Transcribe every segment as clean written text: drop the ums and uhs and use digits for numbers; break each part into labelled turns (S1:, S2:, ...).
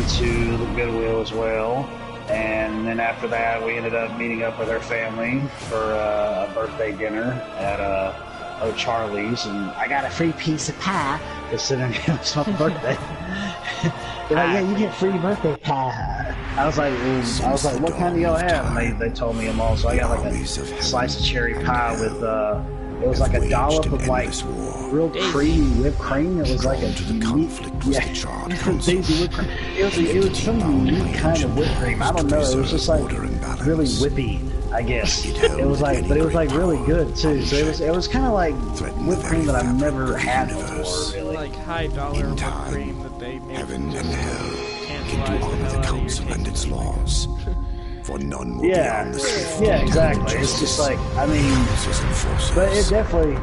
S1: went to the Goodwill as well. And then after that, we ended up meeting up with her family for a birthday dinner at O'Charlie's, and I got a free piece of pie considering it was my birthday. They're like, yeah, you get free birthday pie. I was like, what kind do y'all have? And they told me them all. So I got like a slice of cherry pie with it was like a dollop of like real creamy whipped cream. It was like a unique, daisy whipped cream. It was some unique kind of whipped cream. I don't know. It was just like really whippy, I guess. It was like, but it was like really good too. So it was kind of like whipped cream that I've never had before. Really,
S2: like high dollar whipped cream that they make.
S3: Heaven and hell can do honor the council and its laws. For none will be on the swift.
S1: Yeah, exactly. It's just like, I mean, but it definitely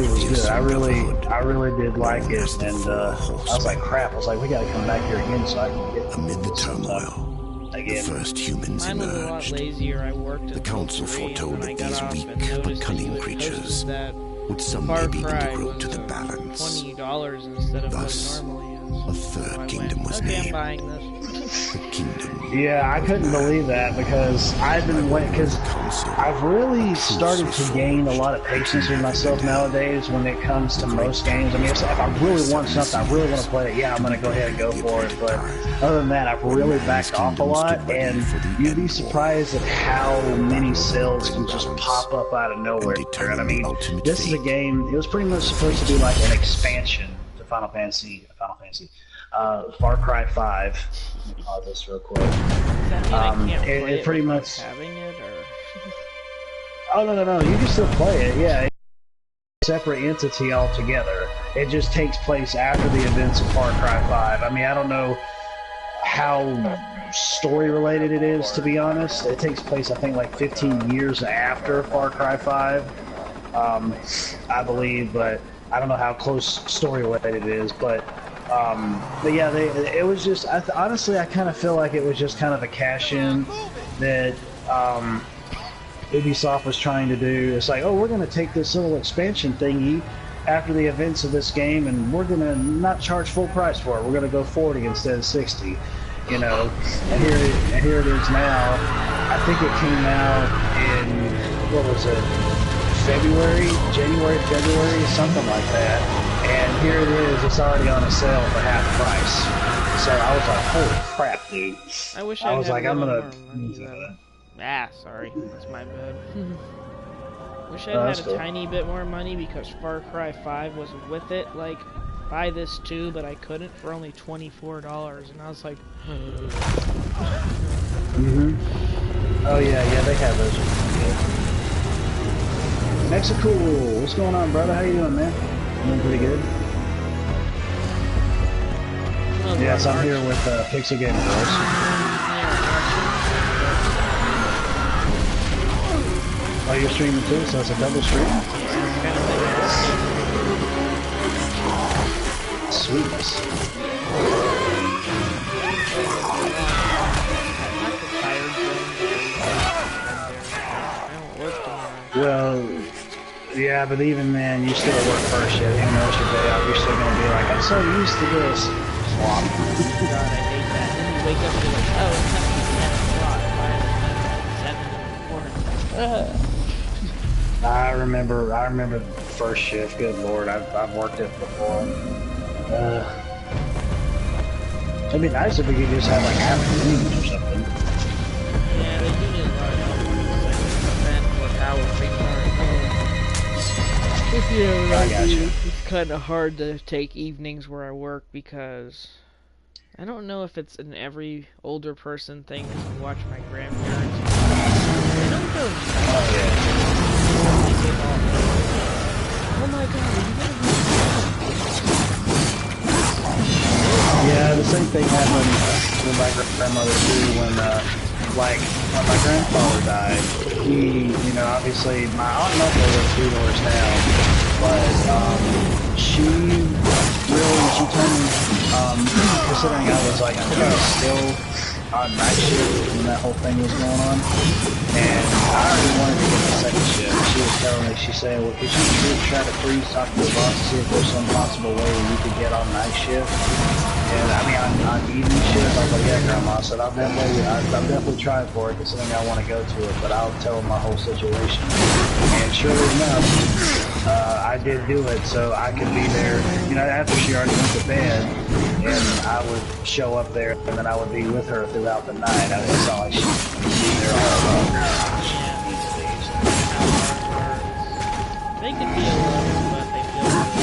S1: was good. I really did like it, and I was like, crap. I was like, we got to come back here again so I can get
S3: amid the turmoil.
S1: Again.
S3: The first humans emerged.
S2: A lot lazier. I worked
S3: the council foretold that these weak but cunning creatures would someday begin to grow to the balance.
S2: $20 instead of
S3: thus,
S2: what normally is.
S3: A third kingdom was named.
S2: I'm buying this.
S3: The kingdom.
S1: Yeah, I couldn't believe that because I've really started to gain a lot of patience with myself nowadays when it comes to most games. I mean, if I really want something, I really want to play it, yeah, I'm going to go ahead and go for it. But other than that, I've really backed off a lot, and you'd be surprised at how many sales can just pop up out of nowhere. And I mean, this is a game, it was pretty much supposed to be like an expansion to Final Fantasy. Far Cry 5. Let me pause this real quick.
S2: Does that mean I can't play
S1: it pretty much
S2: having it, or?
S1: Oh no, you can still play it. Yeah, it's a separate entity altogether. It just takes place after the events of Far Cry 5. I mean, I don't know how story related it is, to be honest. It takes place, I think, like 15 years after Far Cry 5, I believe, but I don't know how close story related it is, but yeah, it was just, honestly, I kind of feel like it was just kind of a cash-in that Ubisoft was trying to do. It's like, oh, we're going to take this little expansion thingy after the events of this game, and we're going to not charge full price for it. We're going to go 40 instead of 60, you know. And here it is now. I think it came out in, what was it, January, February, something like that. And here it is, it's already on a sale for half price. So I was like, holy crap, dude.
S2: I wish
S1: I was
S2: had
S1: like,
S2: a
S1: I'm
S2: little
S1: gonna
S2: more money, sorry, that's my bad. Wish I had
S1: cool.
S2: a tiny bit more money because Far Cry 5 was with it, like, buy this too, but I couldn't for only $24, and I was like,
S1: Oh yeah, they have those. Mexico, what's going on, brother? How you doing, man? Doing pretty good. Yes, I'm here with Pixel Game Girls. Oh, you're streaming too, so it's a double stream? Sweetness. Well, yeah, but even then, you still work first shift. Even though it's your day off, you're still going to be like, I'm so used to this.
S2: God, I hate that. Then you wake up and you're like, oh, it's time to be 10 o'clock. Why is it 7 in the morning?
S1: I remember the first shift. Good Lord, I've worked it before. It'd be nice if we could just have like afternoons or something.
S2: Yeah, they do need a lot of help. 10 hours free time. It's kind of hard to take evenings where I work because I don't know if it's an every older person thing to watch my grandparents. They don't go. Oh my God!
S1: Yeah, the same thing happened with my grandmother too. When my grandfather died, he, obviously my aunt and uncle live 2 doors down, but she told me, considering I was like still on night shift when that whole thing was going on, and I already wanted to get the second shift. She was telling me, she said, well, could you try to please talk to the boss to see if there's some possible way you could get on night shift? And I mean, I'm eating shit. I was like, yeah, Grandma. I said, I'll definitely try for it, considering I want to go to it, but I'll tell them my whole situation. And surely enough, I did do it, so I could be there, you know, after she already went to bed, and I would show up there, and then I would be with her throughout the night. I mean, it's not like she'd be there all alone.
S2: They can be alone, but they feel good.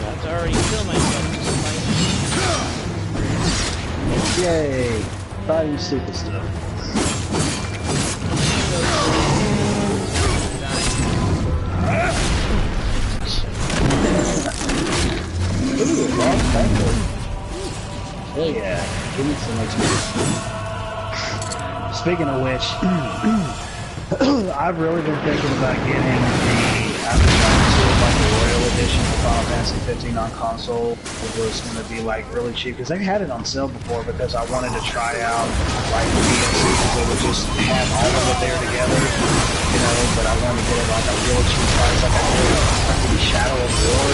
S2: I've already killed myself just fighting.
S1: Yay! Fighting stupid stuff. Ooh, long tangle. Oh yeah, give me some XP. Speaking of which, I've really been thinking about getting I've been trying to see if like the Royal Edition for Final Fantasy 15 on console was going to be like really cheap, because they had it on sale before, because I wanted to try out like the DLC, because they would just have all of it there together, you know, but I wanted to get it like a real cheap price, like I did like the Shadow of War.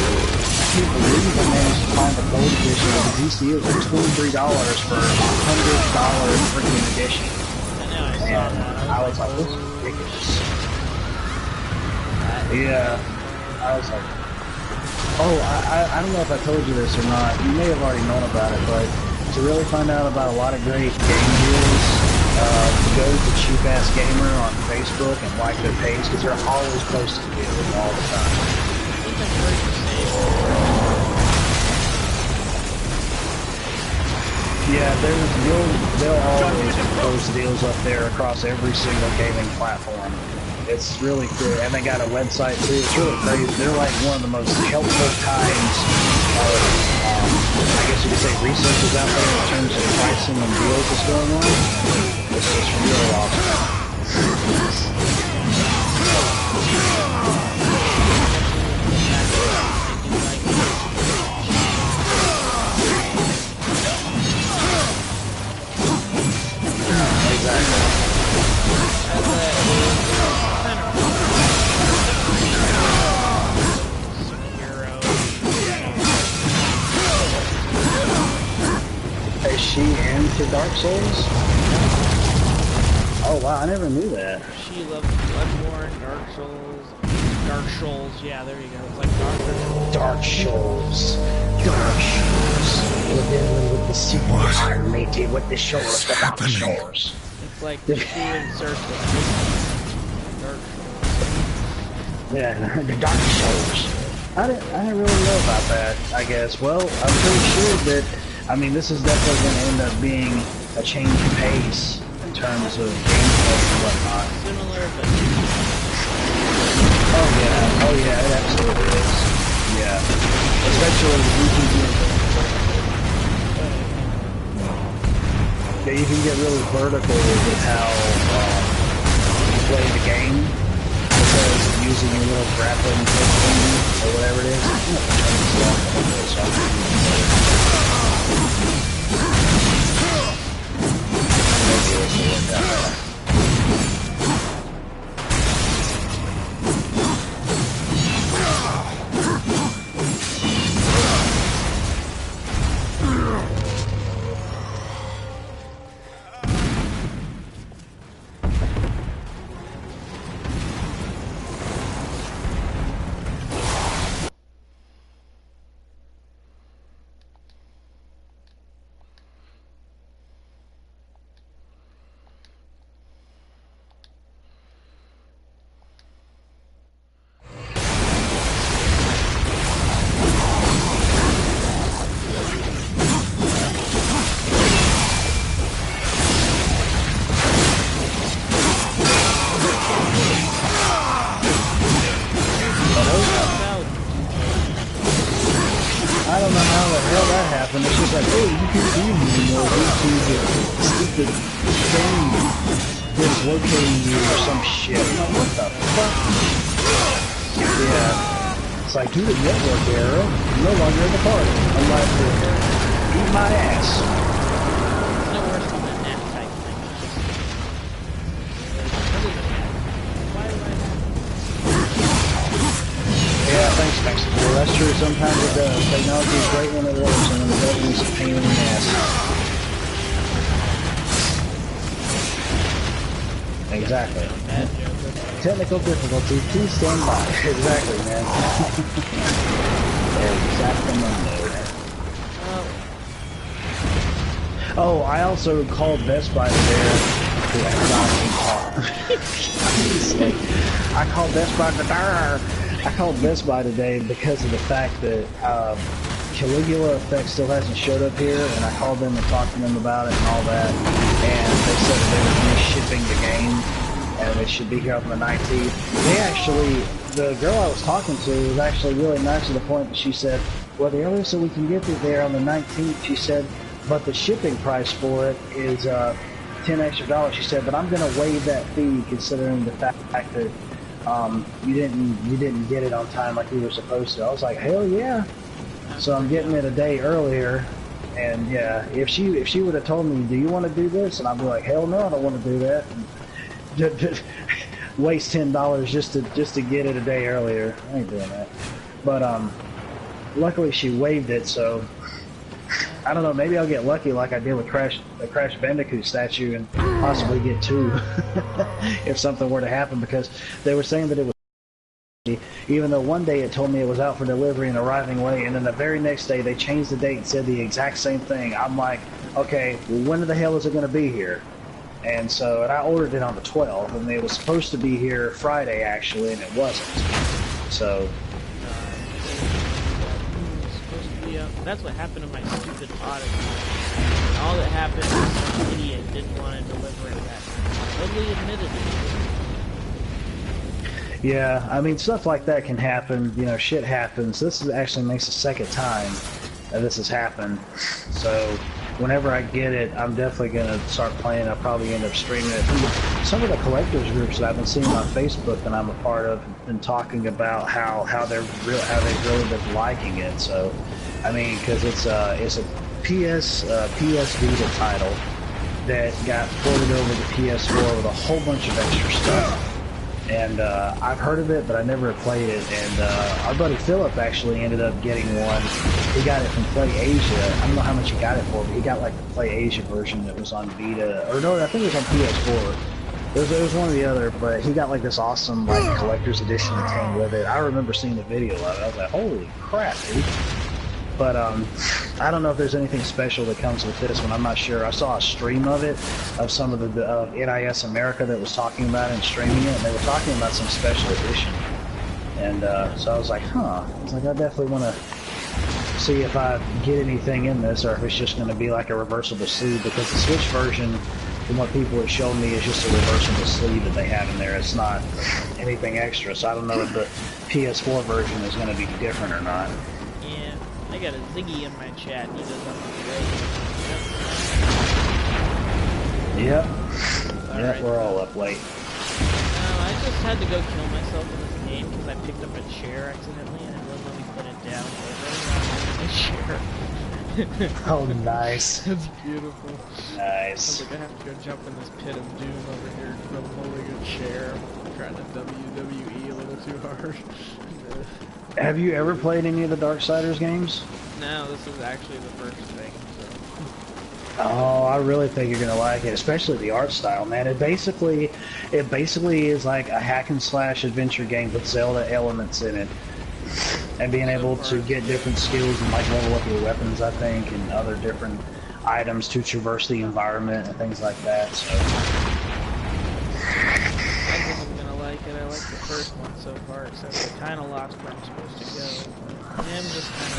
S1: I can't believe I managed to find the gold edition of the DC. It was like $23 for a $100 freaking edition. And I was like, this is ridiculous. Yeah, I was like, oh, I don't know if I told you this or not. You may have already known about it, but to really find out about a lot of great game deals, go to Cheap Ass Gamer on Facebook and like their page, because they're always posting deals all the time. Yeah, they'll always post deals up there across every single gaming platform. It's really cool, and they got a website too. It's really crazy. They're like one of the most helpful kinds of, I guess you could say, researchers out there in terms of pricing and deals that's going on. It's just really awesome. Is she into Dark Souls? Oh wow, I never knew that.
S2: She loves Bloodborne, Dark Souls, yeah, there you go. It's like
S1: Dark Souls. With the super iron matey with the shoulders without the shoulders.
S2: It's like the shoe insert with Dark Souls.
S1: Yeah, the Dark Souls. I didn't really know about that, I guess. Well, I'm pretty sure that, I mean, this is definitely going to end up being a change of pace in terms of gameplay and whatnot.
S2: Similar, but...
S1: Oh yeah, it absolutely is. Yeah. Especially you can get really vertical with how you play the game, because using your little grappling thing or whatever it is. I don't know how the hell that happened. It's just like, oh, you can't do me anymore due to the stupid thing dislocating you or some shit. I'm like, what the fuck? Yeah. It's like, due to network error, no longer in the party. I'm like, eat my ass.
S2: It's no worse than that nap type thing. Why do I have...
S1: Yeah, thanks. Well, that's true. Sometimes it does. and when the W's a pain in the ass. Exactly. Technical difficulty, please stand by. Exactly, man. Exactly. Oh, I also called Best Buy today. I called Best Buy today. I called Best Buy today because of the fact that Caligula Effect still hasn't showed up here, and I called them and talked to them about it and all that, and they said that they were reshipping the game, and it should be here on the 19th. They actually, the girl I was talking to was actually really nice to the point that she said, well, the earliest that we can get it there on the 19th, she said, but the shipping price for it is $10 extra. She said, but I'm going to waive that fee considering the fact that you didn't get it on time like you were supposed to. I was like, hell yeah. So I'm getting it a day earlier, and yeah, if she would have told me, do you want to do this? And I'd be like, hell no, I don't want to do that. And just waste $10 just to get it a day earlier. I ain't doing that. But luckily she waived it, so I don't know, maybe I'll get lucky like I did with the Crash Bandicoot statue and possibly get 2 if something were to happen, because they were saying that it was, even though one day it told me it was out for delivery and arriving late, and then the very next day they changed the date and said the exact same thing. I'm like, okay, well, when the hell is it going to be here? And so, and I ordered it on the 12th, and it was supposed to be here Friday actually, and it wasn't. So
S2: that's what happened to my stupid Odyssey. All that happened was some idiot didn't want to deliver it that time. Totally admitted it.
S1: yeah, I mean, stuff like that can happen. You know, shit happens. This actually makes the second time that this has happened. So whenever I get it, I'm definitely going to start playing. I'll probably end up streaming it. Some of the collectors groups that I've been seeing on Facebook that I'm a part of have been talking about how they've really been liking it. So I mean, because it's a PS Vita title that got ported over to PS4 with a whole bunch of extra stuff. And I've heard of it, but I never played it. And our buddy Philip actually ended up getting one. He got it from Play Asia. I don't know how much he got it for, but he got like the Play Asia version that was on Vita, or no, I think it was on PS4. It was one or the other, but he got like this awesome like collector's edition that came with it. I remember seeing the video of it. I was like, holy crap, dude. But I don't know if there's anything special that comes with this one. I'm not sure. I saw a stream of it, of some of the NIS America that was talking about it and streaming it, and they were talking about some special edition. And so I was like, huh. I was like, I definitely want to see if I get anything in this, or if it's just going to be like a reversible sleeve, because the Switch version, from what people have shown me, is just a reversible sleeve that they have in there. It's not anything extra, so I don't know if the PS4 version is going to be different or not.
S2: I got a Ziggy in my chat, and he does have
S1: Yep.
S2: All
S1: Yep,
S2: right.
S1: we're all up late.
S2: I just had to go kill myself in this game because I picked up a chair accidentally, and it wouldn't let me put it down over the chair.
S1: Oh, nice.
S2: That's beautiful.
S1: Nice.
S2: I was like, I have to go jump in this pit of doom over here because I'm holding a chair. I'm trying to WWE a little too hard.
S1: Have you ever played any of the Darksiders games?
S2: No, this is actually the first thing, so.
S1: Oh, I really think you're gonna like it, especially the art style, man. It basically is like a hack and slash adventure game with Zelda elements in it, and being able to get different skills and like level up your weapons, I think, and other different items to traverse the environment and things like that. So.
S2: I like the first one so far, except I kind of lost where I'm supposed to go. I'm just kind of...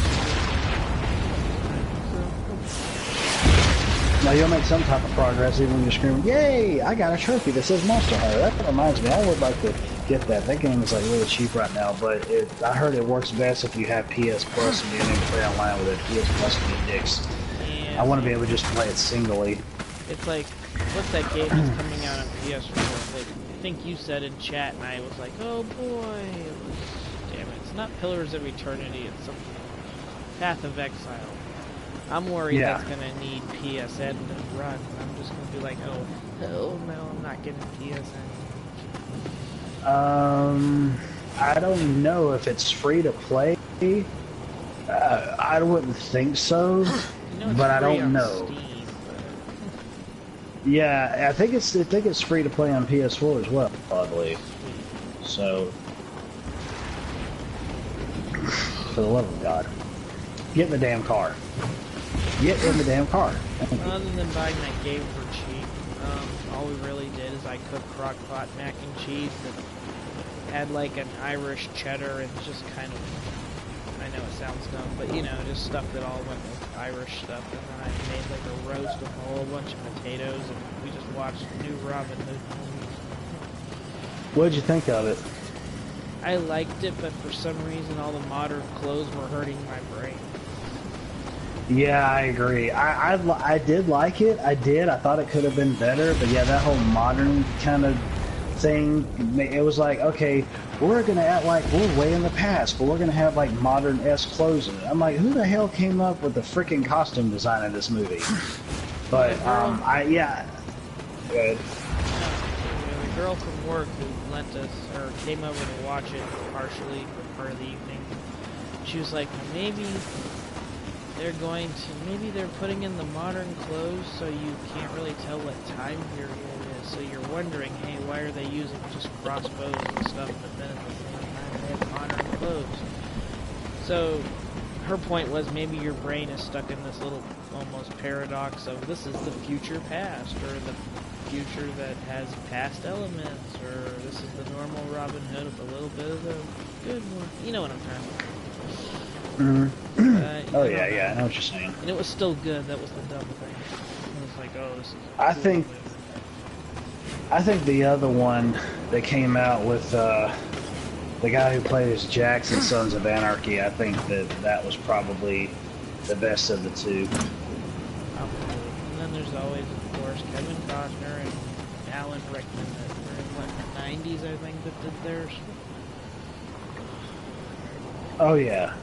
S1: Now you'll make some type of progress even when you're screaming, "Yay! I got a trophy that says Monster Hunter." That reminds me, I would like to get that. That game is like really cheap right now, but I heard it works best if you have PS Plus and you're able to play online with it. PS Plus can get dicks.
S2: Yeah,
S1: I want to be able to just play it singly.
S2: It's like, what's that game that's coming out on PS4? I think you said in chat, and I was like, oh boy, damn it, it's not Pillars of Eternity, it's something, Path of Exile. I'm worried that's gonna need PSN to run. I'm just gonna be like, oh, hell no, I'm not getting PSN.
S1: I don't know if it's free to play. I wouldn't think so,
S2: You know,
S1: but I
S2: free
S1: don't
S2: on
S1: know.
S2: Steam,
S1: Yeah, I think it's free to play on PS4 as well, I believe. So, for the love of God, get in the damn car. Get in the damn car.
S2: other than buying that game for cheap, all we really did is I cooked crock-pot mac and cheese that had like an Irish cheddar and just kind of, I know it sounds dumb, but you know, just stuff that all went with Irish stuff. And then I made like a roast with a whole bunch of potatoes, and we just watched new Robin Hood movies.
S1: What'd you think of it?
S2: I liked it, but for some reason all the modern clothes were hurting my brain.
S1: Yeah, I agree. I did like it. I did. I thought it could have been better, but yeah, that whole modern kind of thing, it was like, okay, we're gonna act like we're way in the past, but we're gonna have like modern-esque clothes in it. I'm like, who the hell came up with the freaking costume design in this movie? But yeah. Good.
S2: The girl from work who lent us, or came over to watch it partially for part of the evening, she was like, maybe they're putting in the modern clothes so you can't really tell what time period it is. So you're wondering, hey, why are they using just crossbows and stuff, but then at the same time they have modern clothes. So her point was maybe your brain is stuck in this little almost paradox of this is the future past, or the future that has past elements, or this is the normal Robin Hood with a little bit of the good one. You know what I'm trying to say.
S1: Oh yeah, I know what you're saying.
S2: And it was still good. That was the dumb thing. It was like, oh, this is.
S1: I think the other one that came out with the guy who plays Jax in Sons of Anarchy, I think that was probably the best of the two.
S2: And then there's always, of course, Kevin Costner and Alan Rickman that were in what, the 90s, I think, that did theirs.
S1: Oh yeah.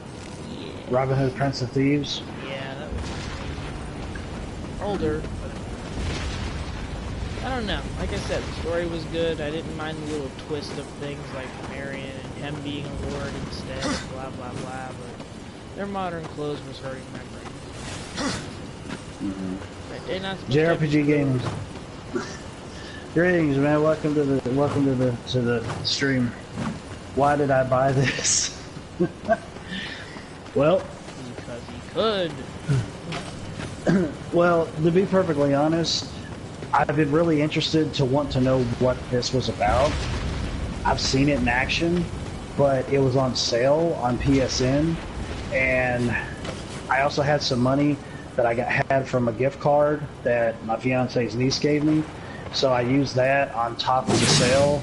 S1: Robin Hood, Prince of Thieves.
S2: Yeah, that was older, but I don't know. Like I said, the story was good. I didn't mind the little twist of things like Marion and him being a lord instead, blah blah blah. But their modern clothes was hurting my brain. Right, they're not supposed
S1: JRPG games. Greetings, man. Welcome to the stream. Why did I buy this? Well,
S2: because he could.
S1: Well, to be perfectly honest, I've been really interested to want to know what this was about. I've seen it in action, but it was on sale on PSN, and I also had some money that I had from a gift card that my fiance's niece gave me, so I used that on top of the sale,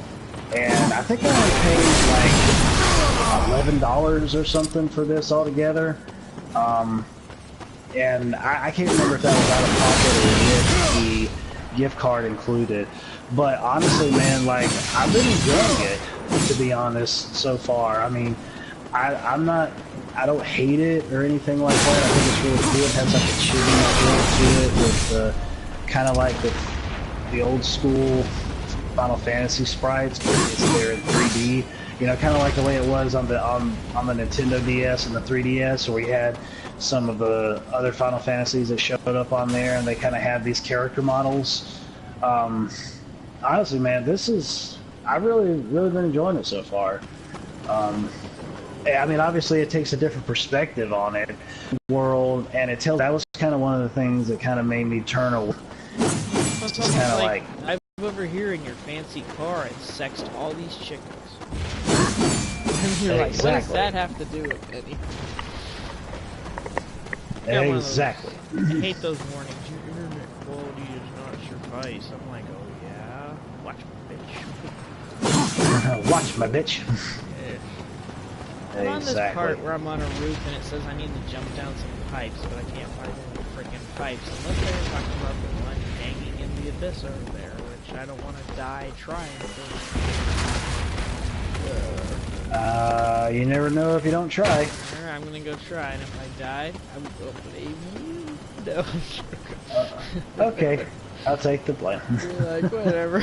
S1: and I think I only paid like $11 or something for this altogether, and I can't remember if that was out of pocket or if the gift card included. But honestly, man, like, I've been enjoying it, to be honest, so far. I mean, I don't hate it or anything like that. I think it's really cool. It has like a chibi feel to it with kind of like the old school Final Fantasy sprites, but it's there in 3D. You know, kind of like the way it was on the Nintendo DS and the 3DS, where you had some of the other Final Fantasies that showed up on there, and they kind of had these character models. Honestly, man, I've really been enjoying it so far. I mean, obviously, it takes a different perspective on it, world, and it tells. That was kind of one of the things that kind of made me turn away.
S2: It's just kind of like I'm over here in your fancy car and sexed all these chickens. And you're like, what does that have to do with anything?
S1: Exactly.
S2: I hate those warnings. Your internet quality is not suffice. I'm like, oh yeah, watch my bitch.
S1: Watch my bitch.
S2: Yeah. I'm on this part where I'm on a roof and it says I need to jump down some pipes, but I can't find any freaking pipes unless they're talking about the one hanging in the abyss over there, which I don't want to die trying to.
S1: You never know if you don't try.
S2: I'm gonna go try, and if I die, I will blame you. No.
S1: Okay, I'll take the blame.
S2: You're like, whatever.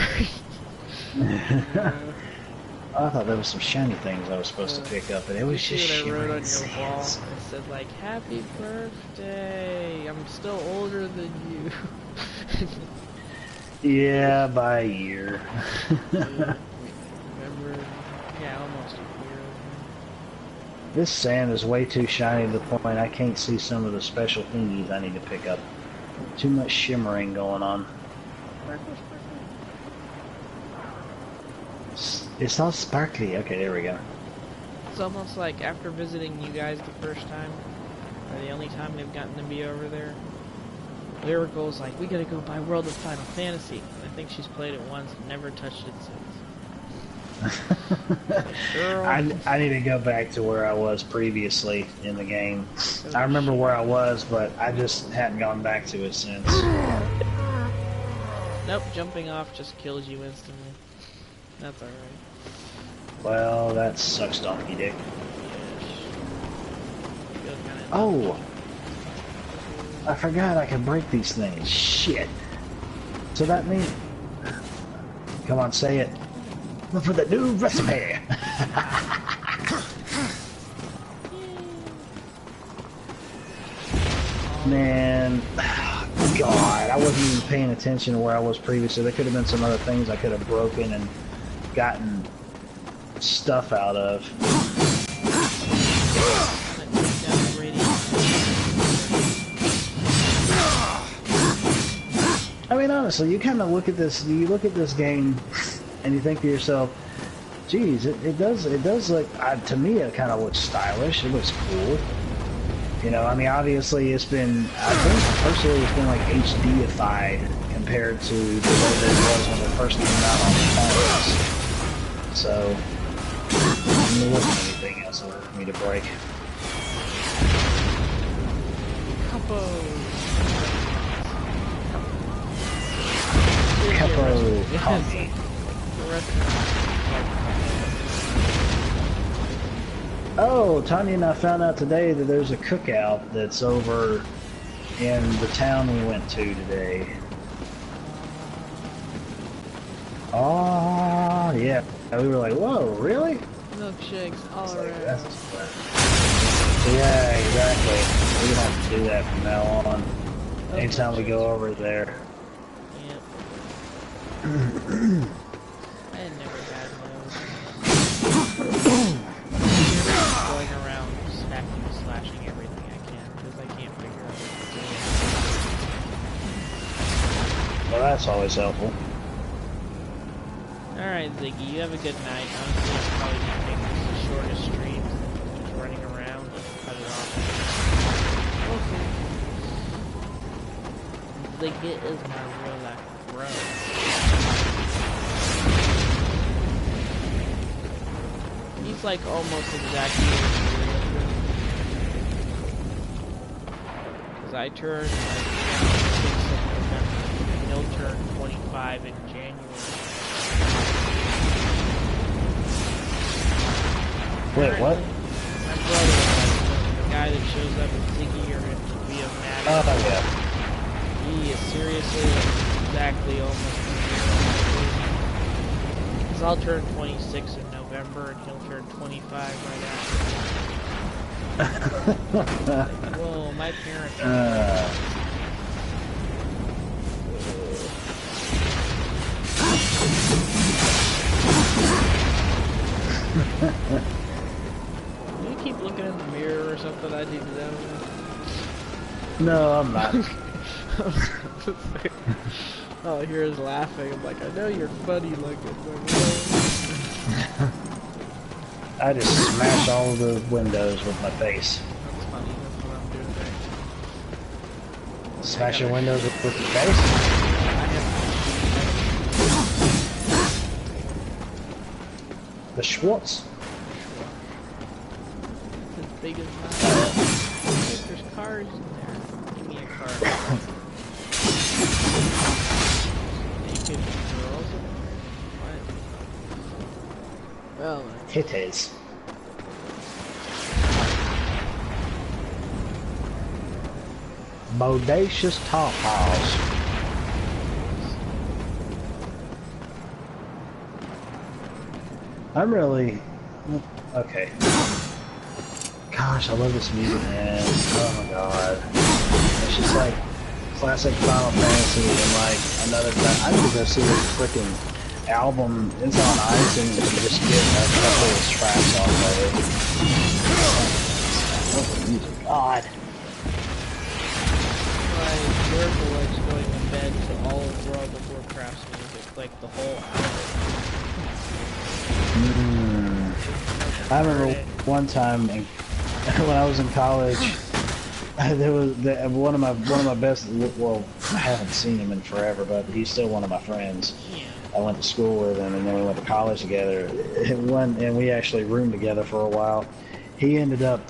S1: I thought there was some shiny things I was supposed to pick up, and it was just
S2: see what I wrote on
S1: shimmering
S2: your wall?
S1: sands.
S2: It said like, "Happy birthday! I'm still older than you."
S1: Yeah, by a year.
S2: Remember? Yeah, almost a year.
S1: This sand is way too shiny to the point I can't see some of the special thingies I need to pick up. Too much shimmering going on. It's all sparkly. Okay, there we go.
S2: It's almost like after visiting you guys the first time, or the only time they've gotten to be over there, Lyrical's like, we gotta go buy World of Final Fantasy. And I think she's played it once and never touched it since. Girl.
S1: I need to go back to where I was previously in the game. I remember where I was, but I just hadn't gone back to it since.
S2: Nope, jumping off just kills you instantly. That's alright.
S1: Well, that sucks, donkey dick.
S2: Yes.
S1: Oh! I forgot I can break these things. Shit. So that means... Come on, say it. Look for the new recipe! Man... God, I wasn't even paying attention to where I was previously. There could have been some other things I could have broken and gotten stuff out of. I mean, honestly, you kind of look at this. You look at this game, and you think to yourself, "Geez, it does look." To me, it kind of looks stylish. It looks cool. You know, I mean, obviously, it's been. I think personally, it's been like HDified compared to the way that it was when it first came out on the phones. So, there wasn't anything else for me to break. Capo coffee. Oh, Tanya and I found out today that there's a cookout that's over in the town we went to today. Oh, yeah. We were like, whoa, really?
S2: Milkshakes all
S1: Like,
S2: around.
S1: Yeah, exactly. We're gonna have to do that from now on. Anytime we go over there.
S2: Yep. I never had those. Going around smacking and slashing everything I can because I can't figure out what to do.
S1: Well, that's always helpful.
S2: Alright, Ziggy, you have a good night. Honestly, I'm probably gonna make this the shortest stream. Just running around and cut it off. Okay. Ziggy is my real life bro. He's like almost exactly because I turned like 6th of November and he'll turn 25 in January.
S1: Wait, what?
S2: My brother, the guy that shows up at Ziggy or at Via Max.
S1: Oh, yeah.
S2: He is seriously exactly almost because I'll turn 26 in November and he'll turn 25 right after. Like, whoa, my parents Do you keep looking in the mirror or something? I do that.
S1: No, I'm not.
S2: All I hear is laughing. I'm like, I know you're funny looking.
S1: I just smash all of the windows with my face.
S2: That's funny. That's what I'm doing there.
S1: Smashing windows with your face? The Schwartz?
S2: It's as big as mine. There's cars in there. Give me a car. Naked girls in there? What? Well,
S1: Titties. Bodacious Tawpaws. I'm really... Okay. Gosh, I love this music, man. Oh my god. It's just like classic Final Fantasy and like another time. I need to go see this freaking album. It's on iTunes and just get a couple of his tracks off of it. I love the music. God.
S2: My miracle likes going to bed to all of World of Warcraft's music, like the whole album.
S1: I remember one time when I was in college, there was one of my best. Well, I haven't seen him in forever, but he's still one of my friends. I went to school with him, and then we went to college together. And we actually roomed together for a while. He ended up,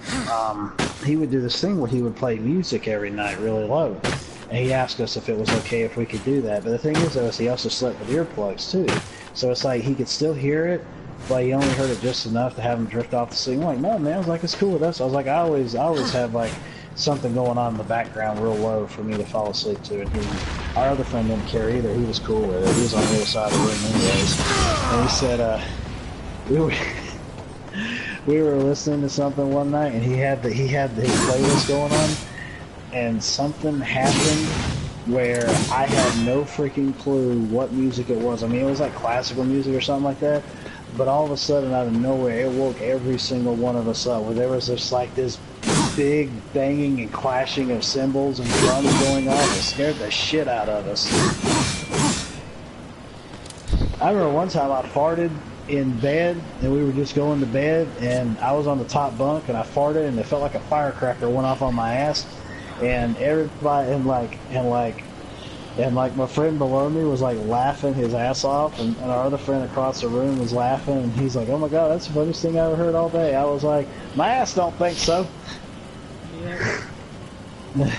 S1: he would do this thing where he would play music every night really low. And he asked us if it was okay if we could do that. But the thing is, though, is he also slept with earplugs, too. So it's like he could still hear it, but he only heard it just enough to have him drift off to sleep. I'm like, no, man. I was like, it's cool with us. I was like, I always have, like, something going on in the background real low for me to fall asleep to. And our other friend didn't care either. He was cool with it. He was on the other side of the room anyways. And he said, we were listening to something one night, and he had his playlist going on, and something happened where I had no freaking clue what music it was. I mean, it was like classical music or something like that, but all of a sudden, out of nowhere, it woke every single one of us up, where there was just like this big banging and clashing of cymbals and drums going on. It scared the shit out of us. I remember one time I farted in bed, and we were just going to bed, and I was on the top bunk, and I farted, and it felt like a firecracker went off on my ass, and everybody, and my friend below me was like laughing his ass off, and our other friend across the room was laughing, and he's like, oh my god, that's the funniest thing I ever heard all day. I was like, my ass don't think so.
S2: Yeah. No,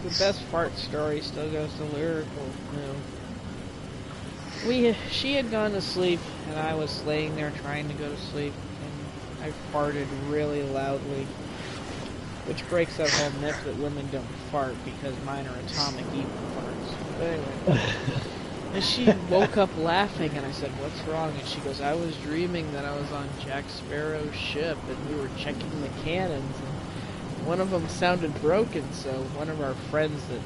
S2: the best fart story still goes to Lyrical. No. She had gone to sleep, and I was laying there trying to go to sleep, and I farted really loudly, which breaks that whole myth that women don't fart because mine are atomic evil farts. But anyway, and she woke up laughing, and I said, "What's wrong?" And she goes, "I was dreaming that I was on Jack Sparrow's ship, and we were checking the cannons, and one of them sounded broken, so one of our friends that,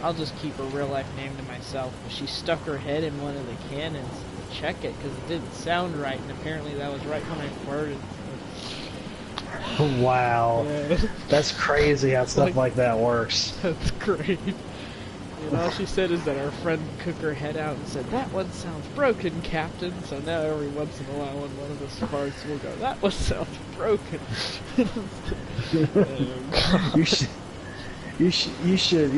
S2: I'll just keep her real life name to myself, but she stuck her head in one of the cannons to check it, because it didn't sound right, and apparently that was right when I farted."
S1: Wow.
S2: Yeah.
S1: That's crazy how stuff like that works.
S2: That's great. And all she said is that our friend took her head out and said, "That one sounds broken, Captain." So now every once in a while when one of us farts, we'll go, "That one sounds broken."
S1: You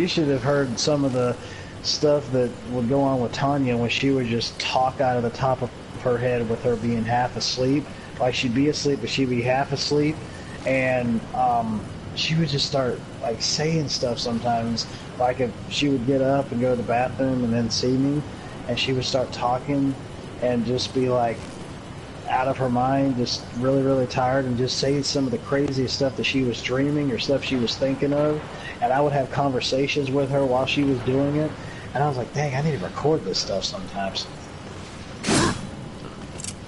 S1: should have heard some of the stuff that would go on with Tanya when she would just talk out of the top of her head with her being half asleep. Like, she'd be asleep, but she'd be half asleep, and she would just start like saying stuff sometimes. Like, if she would get up and go to the bathroom and then see me, and she would start talking and just be like out of her mind, just really, really tired, and just say some of the craziest stuff that she was dreaming or stuff she was thinking of. And I would have conversations with her while she was doing it, and I was like, dang, I need to record this stuff sometimes.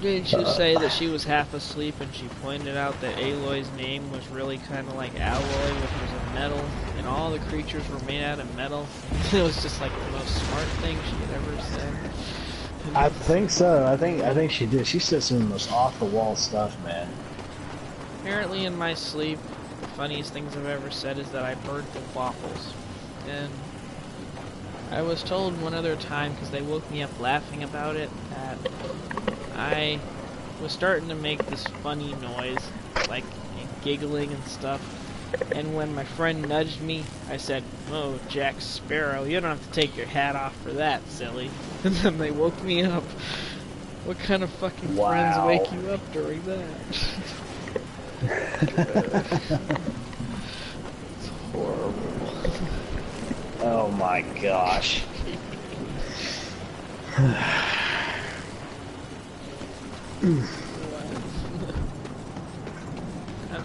S2: Didn't you say that she was half asleep and she pointed out that Aloy's name was really kind of like alloy, which was a metal, and all the creatures were made out of metal? It was just like the most smart thing she had ever said.
S1: I think so. I think she did. She said some of the most off-the-wall stuff, man.
S2: Apparently in my sleep, the funniest things I've ever said is that I burnt the waffles. And I was told one other time, because they woke me up laughing about it, that I was starting to make this funny noise, like giggling and stuff. And when my friend nudged me, I said, "Oh, Jack Sparrow, you don't have to take your hat off for that, silly." And then they woke me up. What kind of fucking friends wake you up during that? It's horrible.
S1: Oh my gosh.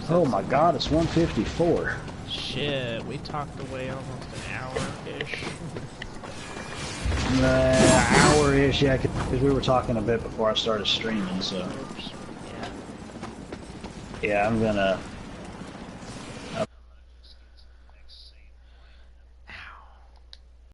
S1: Oh my god, it's 1:54.
S2: Shit, we talked away almost an hour-ish.
S1: Hour-ish, yeah, because we were talking a bit before I started streaming, so.
S2: Yeah.
S1: Yeah, I'm gonna